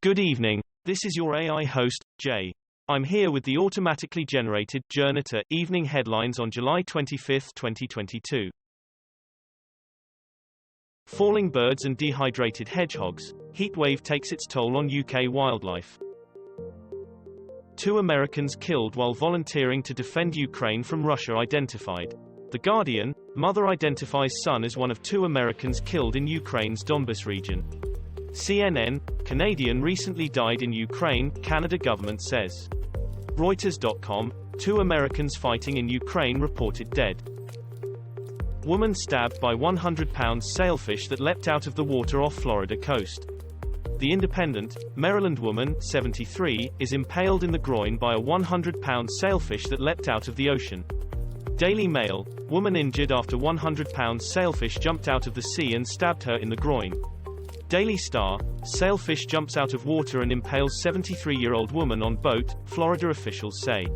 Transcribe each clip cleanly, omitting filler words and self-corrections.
Good evening, this is your AI host, Jay. I'm here with the automatically generated Journato evening headlines on July 25, 2022. Falling birds and dehydrated hedgehogs, heatwave takes its toll on UK wildlife. 2 Americans killed while volunteering to defend Ukraine from Russia identified. The Guardian, mother identifies son as one of 2 Americans killed in Ukraine's Donbas region. CNN, Canadian recently died in Ukraine, Canada government says. Reuters.com, 2 Americans fighting in Ukraine reported dead. Woman stabbed by 100-pound sailfish that leapt out of the water off Florida coast. The Independent, Maryland woman, 73, is impaled in the groin by a 100-pound sailfish that leapt out of the ocean. Daily Mail, woman injured after 100-pound sailfish jumped out of the sea and stabbed her in the groin. Daily Star, sailfish jumps out of water and impales 73-year-old woman on boat, Florida officials say.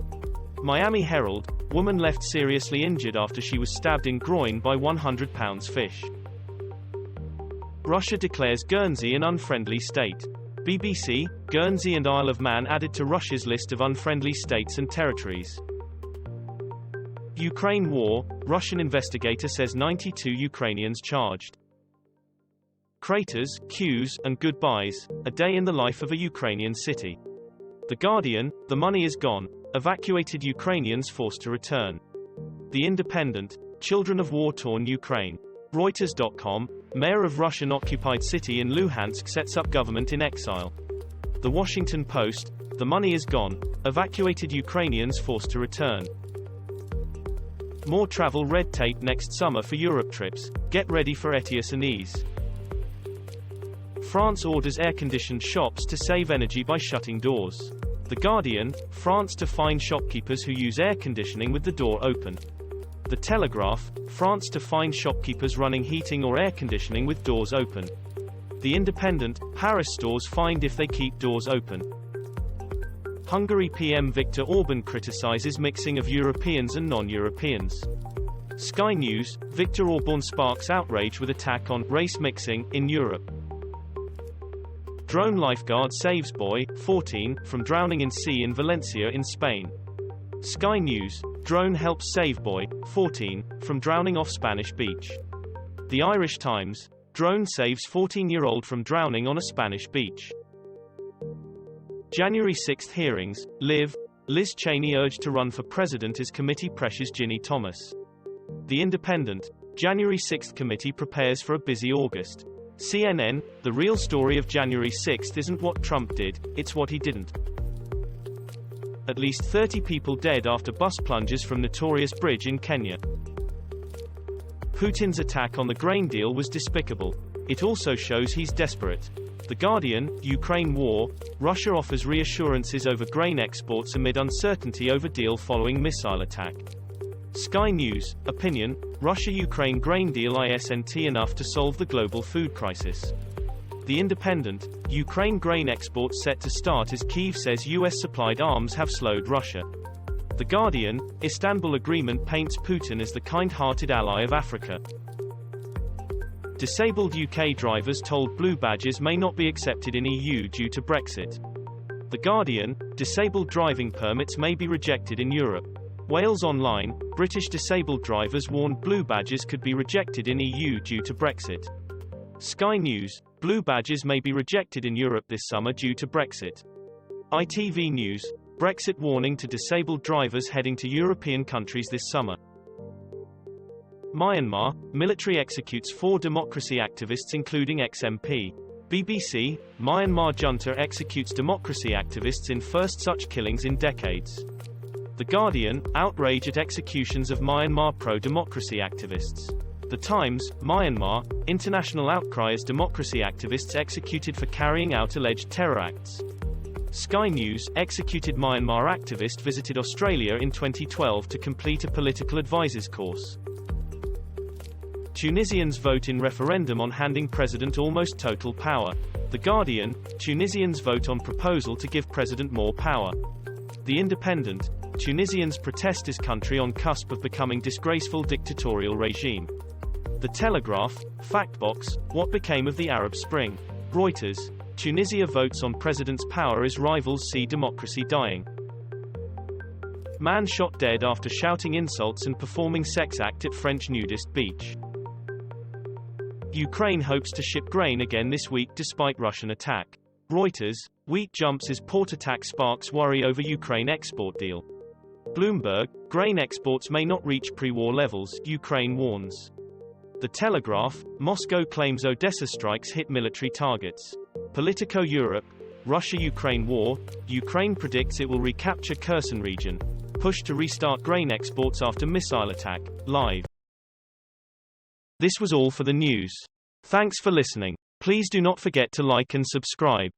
Miami Herald, woman left seriously injured after she was stabbed in groin by 100-pound fish. Russia declares Guernsey an unfriendly state. BBC, Guernsey and Isle of Man added to Russia's list of unfriendly states and territories. Ukraine war, Russian investigator says 92 Ukrainians charged. Craters, queues, and goodbyes, a day in the life of a Ukrainian city. The Guardian, the money is gone, evacuated Ukrainians forced to return. The Independent, children of war-torn Ukraine. Reuters.com, mayor of Russian-occupied city in Luhansk sets up government in exile. The Washington Post, the money is gone, evacuated Ukrainians forced to return. More travel red tape next summer for Europe trips, get ready for ETIAS and ease. France orders air-conditioned shops to save energy by shutting doors. The Guardian, France to fine shopkeepers who use air conditioning with the door open. The Telegraph, France to fine shopkeepers running heating or air conditioning with doors open. The Independent, Paris stores fined if they keep doors open. Hungary PM Viktor Orban criticizes mixing of Europeans and non-Europeans. Sky News, Viktor Orban sparks outrage with attack on race mixing in Europe. Drone lifeguard saves boy, 14, from drowning in sea in Valencia in Spain. Sky News, drone helps save boy, 14, from drowning off Spanish beach. The Irish Times, drone saves 14-year-old from drowning on a Spanish beach. January 6 hearings, Liz Cheney urged to run for president as committee pressures Ginni Thomas. The Independent, January 6 committee prepares for a busy August. CNN, the real story of January 6 isn't what Trump did, it's what he didn't. At least 30 people dead after bus plunges from notorious bridge in Kenya. Putin's attack on the grain deal was despicable. It also shows he's desperate. The Guardian, Ukraine war, Russia offers reassurances over grain exports amid uncertainty over deal following missile attack. Sky News, opinion, Russia-Ukraine grain deal isn't enough to solve the global food crisis. The Independent, Ukraine grain exports set to start as Kyiv says US-supplied arms have slowed Russia. The Guardian, Istanbul Agreement paints Putin as the kind-hearted ally of Africa. Disabled UK drivers told blue badges may not be accepted in EU due to Brexit. The Guardian, disabled driving permits may be rejected in Europe. Wales Online, British disabled drivers warned blue badges could be rejected in EU due to Brexit. Sky News, blue badges may be rejected in Europe this summer due to Brexit. ITV News, Brexit warning to disabled drivers heading to European countries this summer. Myanmar, military executes 4 democracy activists including ex-MP. BBC, Myanmar junta executes democracy activists in first such killings in decades. The Guardian, outrage at executions of Myanmar pro-democracy activists. The Times, Myanmar, international outcry as democracy activists executed for carrying out alleged terror acts. Sky News, executed Myanmar activist visited Australia in 2012 to complete a political advisors course. Tunisians vote in referendum on handing president almost total power. The Guardian, Tunisians vote on proposal to give president more power. The Independent, Tunisians protest as country on cusp of becoming disgraceful dictatorial regime. The Telegraph, Factbox, what became of the Arab Spring? Reuters, Tunisia votes on president's power as rivals see democracy dying. Man shot dead after shouting insults and performing sex act at French nudist beach. Ukraine hopes to ship grain again this week despite Russian attack. Reuters, wheat jumps as port attack sparks worry over Ukraine export deal. Bloomberg, grain exports may not reach pre-war levels, Ukraine warns. The Telegraph, Moscow claims Odessa strikes hit military targets. Politico Europe, Russia-Ukraine war, Ukraine predicts it will recapture Kherson region. Push to restart grain exports after missile attack, live. This was all for the news. Thanks for listening. Please do not forget to like and subscribe.